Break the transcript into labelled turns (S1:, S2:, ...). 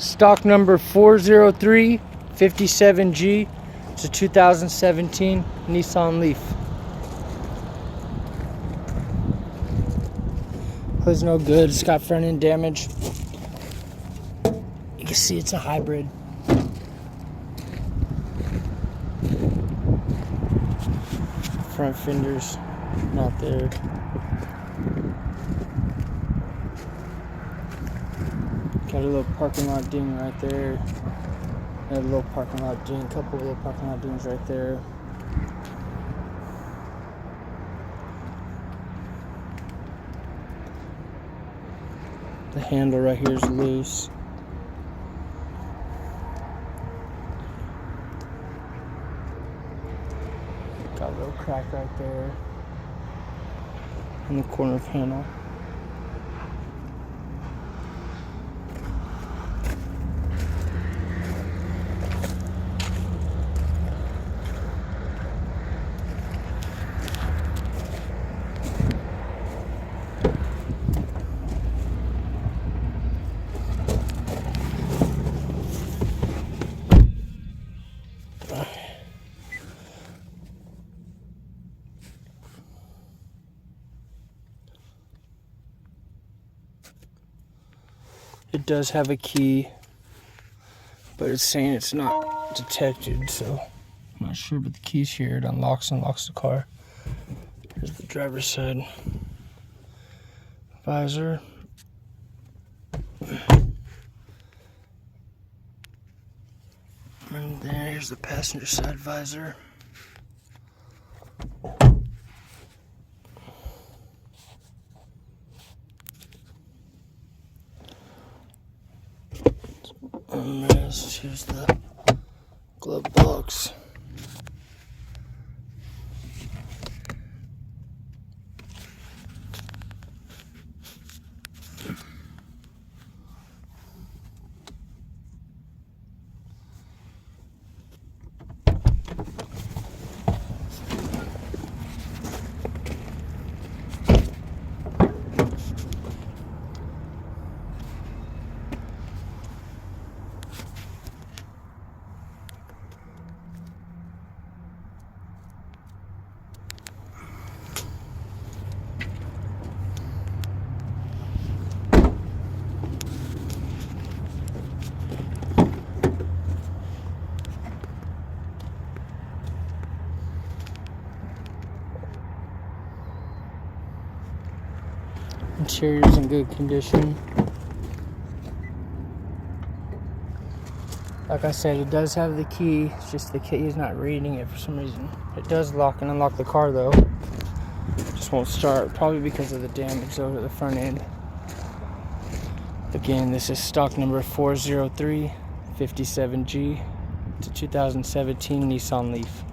S1: Stock number 40357G. It's a 2017 Nissan Leaf. Hood's no good. It's got front end damage. You can see it's a hybrid. Front fenders not there. Got a little parking lot ding right there. And a little parking lot ding, couple of little parking lot dings right there. The handle right here is loose. Got a little crack right there in the corner panel. It does have a key, but it's saying it's not detected, so I'm not sure. But the key's here. It unlocks and locks the car. Here's the driver's side visor. And there's the passenger side visor. And here's the glove box. Interior's in good condition. Like I said, it does have the key. It's just the key is not reading it for some reason. It does lock and unlock the car though. Just won't start, probably because of the damage over the front end. Again, this is stock number 40357G. It's a 2017 Nissan Leaf.